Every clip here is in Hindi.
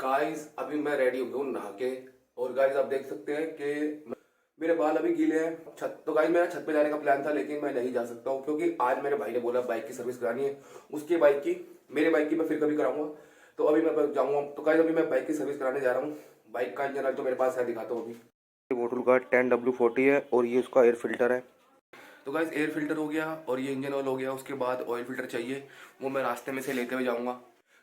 गाइस अभी मैं रेडी हो गया हूँ नहा के। और गाइस आप देख सकते हैं कि मेरे बाल अभी गीले हैं। छत तो गाइस मेरा छत पे जाने का प्लान था, लेकिन मैं नहीं जा सकता हूँ क्योंकि आज मेरे भाई ने बोला बाइक की सर्विस करानी है। उसकी बाइक की, मेरे बाइक की मैं फिर कभी कराऊंगा। तो अभी मैं जाऊँगा। तो गाइस अभी मैं बाइक की सर्विस कराने जा रहा हूँ। बाइक का इंजन तो मेरे पास है, दिखाता हूँ अभी। वोटल का 10W40 है और ये उसका एयर फिल्टर है। तो गाइस एयर फिल्टर हो गया और ये इंजन ऑयल हो गया। उसके बाद ऑयल फिल्टर चाहिए, वो मैं रास्ते में से लेते हुए जाऊँगा।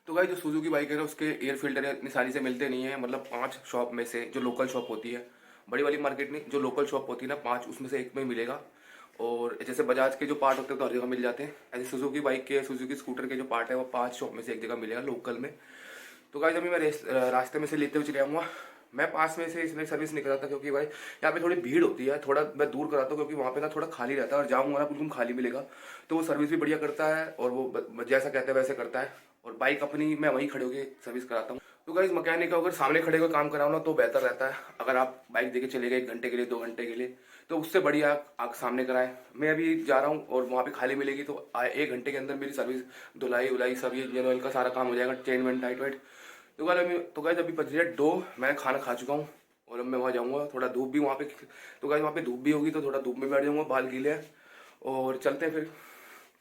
तो गाइस जो सुजुकी बाइक है ना, उसके एयर फिल्टर इतनी सारी से मिलते नहीं है। मतलब 5 शॉप में से, जो लोकल शॉप होती है, बड़ी वाली मार्केट नहीं, जो लोकल शॉप होती है ना, 5 उसमें से एक में ही मिलेगा। और जैसे बजाज के जो पार्ट होते हैं तो हर जगह मिल जाते हैं, ऐसे सुजुकी बाइक के, सुजुकी स्कूटर के जो पार्ट है वो 5 शॉप में से एक जगह मिलेगा लोकल में। तो गाइस अभी मैं रास्ते में से लेते हुए चले आऊँगा। मैं पास में से इसलिए सर्विस नहीं कराता क्योंकि भाई यहाँ पे थोड़ी भीड़ होती है। थोड़ा मैं दूर कराता हूँ क्योंकि वहाँ पे ना थोड़ा खाली रहता है, और जाऊँगा ना बिल्कुल खाली मिलेगा। तो वो सर्विस भी बढ़िया करता है और वो जैसा कहते हैं वैसे करता है। और बाइक अपनी मैं वहीं खड़े होकर सर्विस कराता हूँ। तो गाइस मैकेनिक अगर सामने खड़े होकर काम कराओ ना तो बेहतर रहता है। अगर आप बाइक देके चले गए 1 घंटे के लिए, 2 घंटे के लिए, तो उससे बढ़िया आप सामने कराएं। मैं अभी जा रहा हूँ और वहाँ पे खाली मिलेगी, तो 1 घंटे के अंदर मेरी सर्विस, धुलाई उलाई सब, ये इंजन ऑयल का सारा काम हो जाएगा, चेन वेन टाइट वाइट। तो गाइस अभी बज रहे 2, मैंने खाना खा चुका हूँ और अब मैं वहाँ जाऊँगा। थोड़ा धूप भी वहाँ पे, तो गाइस वहाँ पे धूप भी होगी तो थोड़ा धूप में बैठ जाऊँगा, बाल गीले हैं। और चलते हैं फिर।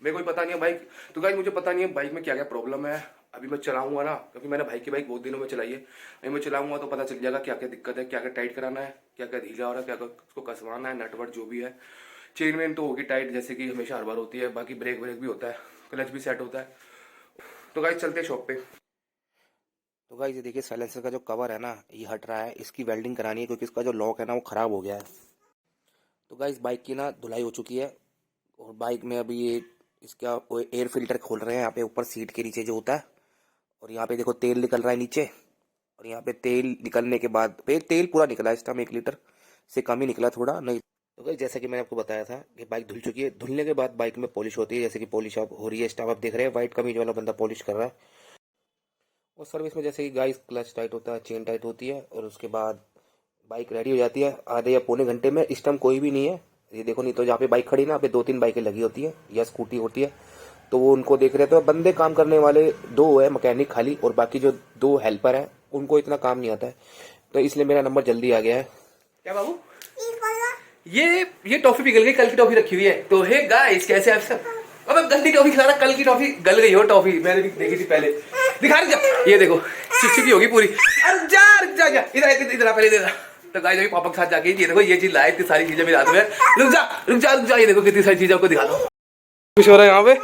मेरे को पता नहीं है बाइक, तो गाइस मुझे पता नहीं है बाइक में क्या क्या प्रॉब्लम है। अभी मैं चलाऊंगा ना, क्योंकि मैंने भाई की बाइक बहुत दिनों में चलाई है। अभी मैं चलाऊंगा तो पता चल जाएगा क्या क्या दिक्कत है, क्या क्या टाइट कराना है, क्या क्या ढीला हो रहा है, क्या क्या उसको कसवाना है, नटवर्ट जो भी है। चेन वेन तो होगी टाइट जैसे कि हमेशा हर बार होती है। बाकी ब्रेक व्रेक भी होता है, क्लच भी सेट होता है। तो गाइस चलते हैं शॉप पे। तो गाइस ये देखिए साइलेंसर का जो कवर है ना, ये हट रहा है, इसकी वेल्डिंग करानी है क्योंकि इसका जो लॉक है ना वो खराब हो गया है। तो गाइस बाइक की ना धुलाई हो चुकी है और बाइक में अभी ये इसका एयर फिल्टर खोल रहे हैं यहाँ पे ऊपर सीट के नीचे जो होता है। और यहाँ पे देखो तेल निकल रहा है नीचे। और यहाँ पे तेल निकलने के बाद तेल पूरा निकला है इस टाइम, 1 लीटर से कम ही निकला थोड़ा नहीं। तो गाइस जैसा कि मैंने आपको बताया था कि बाइक धुल चुकी है। धुलने के बाद बाइक में पॉलिश होती है, जैसे कि पॉलिश अब हो रही है। इस टाइम आप देख रहे हैं वाइट कमीज वाला बंदा पॉलिश कर रहा है। और सर्विस में जैसे कि गाइस क्लच टाइट होता है, चेन टाइट होती है, और उसके बाद बाइक रेडी हो जाती है आधे या पौने घंटे में। इस टाइम कोई भी नहीं है, ये देखो, नहीं तो जहाँ पे बाइक खड़ी ना, यहाँ पे 2-3 बाइकें लगी होती है या स्कूटी होती है, तो वो उनको देख रहे थे। बंदे काम करने वाले 2 है मैकेनिक खाली, और बाकी जो 2 हेल्पर है उनको इतना काम नहीं आता है। तो इसलिए मेरा नंबर जल्दी आ गया है। क्या बाबू, ये टॉफी पिघल गई, कल की टॉफी रखी हुई है। तो हे गाइस कैसे आप सब। अब गंदी टॉफी खिला रहा, कल की टॉफी गल गई हो। टॉफी मैंने भी देखी थी पहले, दिखा रही जा, ये देखो चिपचिपी होगी पूरी। अरे जा इधर इधर पहले दे। तो गाइस अभी पापा के साथ जाके ये देखो ये चीज लाए, इतनी सारी चीजें मेरे हाथ में। रुक जा, ये देखो कितनी सारी चीजें आपको दिखा दो। कुछ हो रहा है यहाँ पे।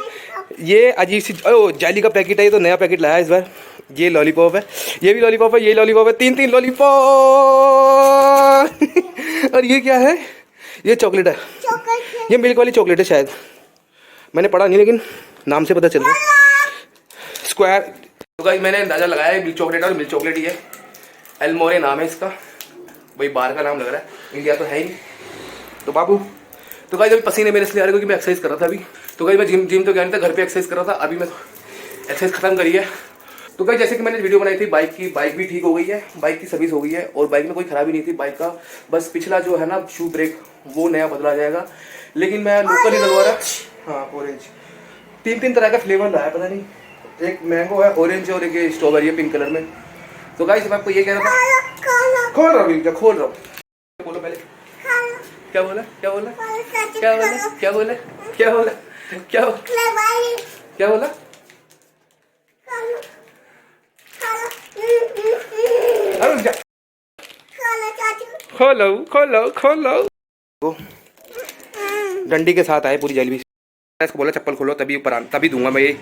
ये अजीब सी जेली का पैकेट है, ये तो नया पैकेट लाया इस बार। ये लॉलीपॉप है, ये भी लॉलीपॉप है, ये लॉलीपॉप है, 3 लॉलीपॉप। और ये क्या है, ये चॉकलेट है, ये मिल्क वाली चॉकलेट है शायद, मैंने पढ़ा नहीं लेकिन नाम से पता चल रहा है स्क्वायर। तो गाइस मैंने अंदाजा लगाया है मिल्क चॉकलेट, और मिल्क चॉकलेट ही है। एलमोरे नाम है इसका, वही बाहर का नाम लग रहा है, इंडिया तो है ही। तो बाबू, तो गाइस अभी पसीने मेरे इसलिए आ रहे क्योंकि मैं एक्सरसाइज कर रहा था अभी। तो गाइस मैं जिम तो गया नहीं था, घर पे एक्सरसाइज कर रहा था। अभी मैं एक्सरसाइज खत्म करी है। तो गाइस जैसे कि मैंने वीडियो बनाई थी बाइक की, बाइक भी ठीक हो गई है, बाइक की सर्विस हो गई है, और बाइक में कोई खराबी नहीं थी बाइक का। बस पिछला जो है ना शू ब्रेक, वो नया बदला जाएगा, लेकिन मैं लोकल ही लगवा रहा। हाँ ऑरेंज, 3 तरह का फ्लेवर लाया, पता नहीं, एक मैंगो है, ऑरेंज और एक स्ट्रॉबेरी है पिंक कलर में। तो गाइस मैं आपको ये कह रहा था, खोल रहा हूँ, खोल रहा हूँ, बोलो पहले क्या बोला, क्या बोला, क्या बोला, क्या बोला, क्या बोला, क्या क्या बोला। खोलो खोलो खोलो। डंडी के साथ आए पूरी जलेबी। इसको बोला चप्पल खोलो तभी ऊपर तभी दूंगा मैं ये।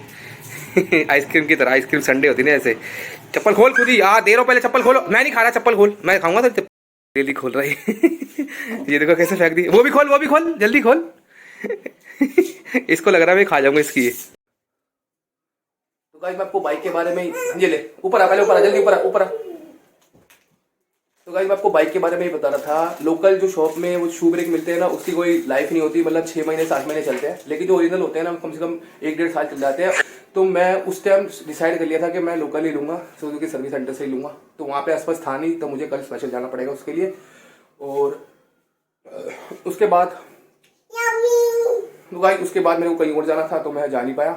आइसक्रीम की तरह, आइसक्रीम संडे होती है ऐसे। चप्पल खोल खुद ही, दे रहा हूँ, पहले चप्पल खोलो। मैं नहीं खा रहा, चप्पल खोल, मैं खाऊंगा तो जल्दी खोल रहा है। ये देखो कैसे फेंक दी, वो भी खोल जल्दी खोल। इसको लग रहा है मैं खा जाऊंगा इसकी। तो गाइस मैं आपको बाइक के बारे में ये ले ऊपर आ, पहले ऊपर आ, जल्दी ऊपर आ, ऊपर आ। तो गाइस मैं आपको बाइक के बारे में ही बता रहा था। लोकल जो शॉप में वो शू ब्रेक मिलते हैं ना, उसकी कोई लाइफ नहीं होती, मतलब 6 महीने 7 महीने चलते हैं, लेकिन जो ओरिजिनल होते हैं ना कम से कम 1-1.5 साल चल जाते हैं। तो मैं उस टाइम डिसाइड कर लिया था कि मैं लोकल ही लूंगा, सुजुकी सर्विस सेंटर से ही लूंगा। तो वहाँ पे आसपास था नहीं, तो मुझे कल स्पेशल जाना पड़ेगा उसके लिए। और उसके बाद, तो गाइस उसके बाद मेरे को कहीं और जाना था तो मैं जा नहीं पाया।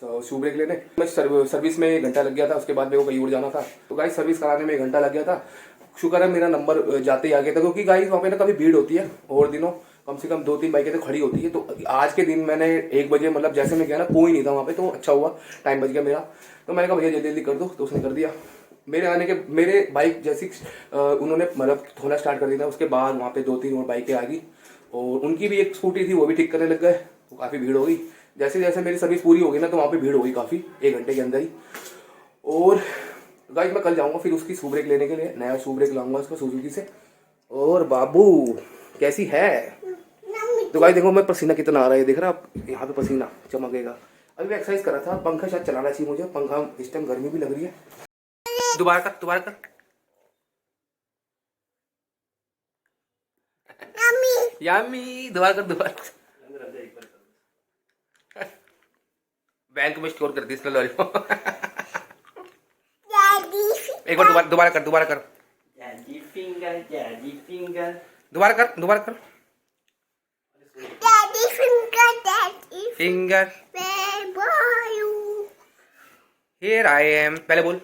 तो शू ब्रेक लेने मैं सर्विस में 1 घंटा लग गया था, उसके बाद मेरे को कहीं और जाना था, तो गाइस सर्विस कराने में 1 घंटा लग गया था। शुक्र है मेरा नंबर जाते ही आ गया था, क्योंकि गाइस वहाँ पे ना काफ़ी भीड़ होती है और दिनों कम से कम 2-3 बाइकें तो खड़ी होती है। तो आज के दिन मैंने 1 बजे मतलब जैसे मैं गया ना कोई नहीं था वहाँ पे, तो अच्छा हुआ टाइम बच गया मेरा। तो मैंने कहा भैया जल्दी जल्दी कर दो, तो उसने कर दिया। मेरे बाइक जैसी उन्होंने मतलब धोना स्टार्ट कर दिया था, उसके बाद वहाँ पे 2-3 और बाइकें आ गई और उनकी भी एक स्कूटी थी वो भी ठीक करने लग गए, तो काफ़ी भीड़ हो गई। जैसे जैसे मेरी सर्विस पूरी हो गई ना तो वहाँ पे भीड़ हो गई काफ़ी, 1 घंटे के अंदर ही। और गाइस मैं कल जाऊँगा फिर उसकी शू ब्रेक लेने के लिए, नया शू ब्रेक लाऊंगा उसका सुजुकी से। और बाबू कैसी है? तो गाइस देखो मैं पसीना कितना आ रहा है, देख रहा आप यहाँ पे पसीना चमकेगा। अभी मैं एक्सरसाइज कर रहा था, पंखा शायद चलाना चाहिए मुझे, पंखा इस टाइम गर्मी भी लग रही है। दोबारा कर यामी दोबारा बैंक में स्टोर कर दी इसने लॉलीपॉप। एक बार दोबारा कर दोबारा कर फिंगर हियर आई एम, पहले बोल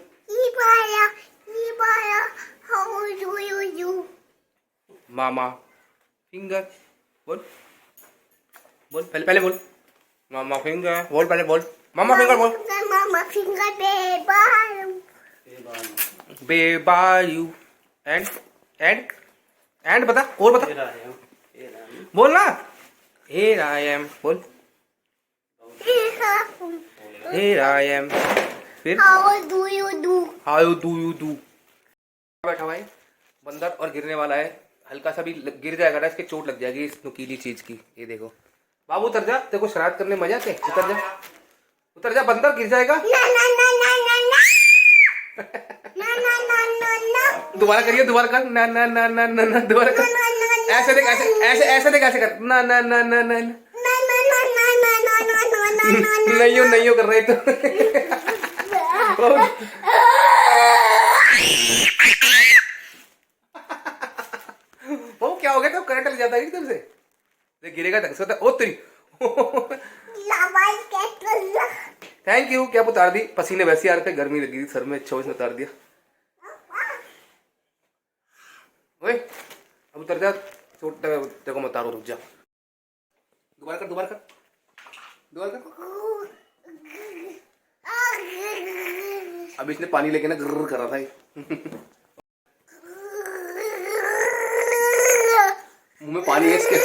मामा फिंगर, बोल पहले बोल मामा फिंगर, बोल पहले बोल मामा फिंगर, बोल बेबायू एंड बता और बता, बोल ना here I am, बोल here I am, फिर how do you do। बैठा हुआ है बंदर और गिरने वाला है, हल्का सा भी गिर जाएगा ना इसके चोट लग जाएगी इस नुकीली चीज की। ये देखो बाबू उतर जा, तेरे को शरारत करने मजा आते, उतर जा बंदर, गिर जाएगा। दोबारा करिए, दोबारा कर ना ना ना ना ना ना, दोबारा कर, ऐसे देख ऐसे देख ऐसे कर ना ना ना ना ना नहीं कर रहे तो। वो क्या हो गया, कब करंट लग जाता है एकदम से, गिरेगा ढंग से ओ तेरी। थैंक यू, क्या उतार दी, पसीने वैसे आ रहे थे, गर्मी लगी थी सर में, अच्छा उसने उतार दिया। ओए अब उतर जा, चोट देखो मत उतारो, रुक जा, दोबारा कर। अब इसने पानी लेके ना ग्रर कर रहा था मुंह में पानी है इसके।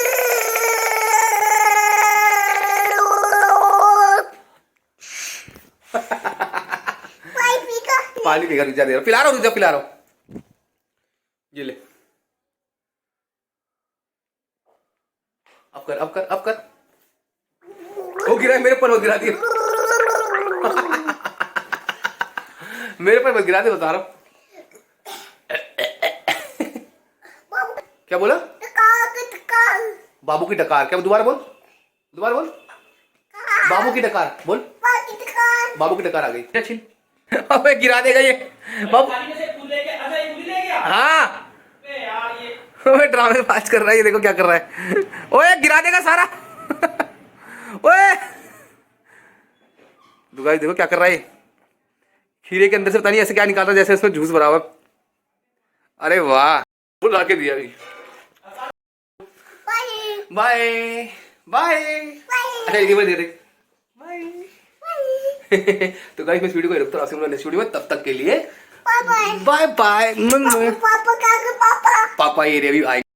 पानी पीकर रुक जा, दे रहा पिला रहा हूँ, ये ले, अब कर। वो गिरा मेरे पर, वो गिरा दिया मेरे पर मत गिरा दे, बता रहा हूँ। क्या बोला? बाबू की डकार, क्या दोबारा बोल बाबू की डकार, बोल बाबू की डकार आ गई। अच्छी अबे गिरा देगा ये बाबू। हाँ ओए ड्रामे बाज कर रहा है, ये देखो क्या कर रहा है, ओए गिरा देगा सारा। ओए दुगाई देखो क्या कर रहा है, खीरे के अंदर से पता नहीं ऐसे क्या निकाल रहा है जैसे उसमें जूस भरा हुआ। अरे वाह, फुल ला के दिया अभी। बाय अच्छा एक बार दे दे बाय। तो गाइस मैं इस वीडियो को रखता हूँ नेक्स्ट वीडियो में, तब तक के लिए बाय बाय। पापा ये रे अभी आए।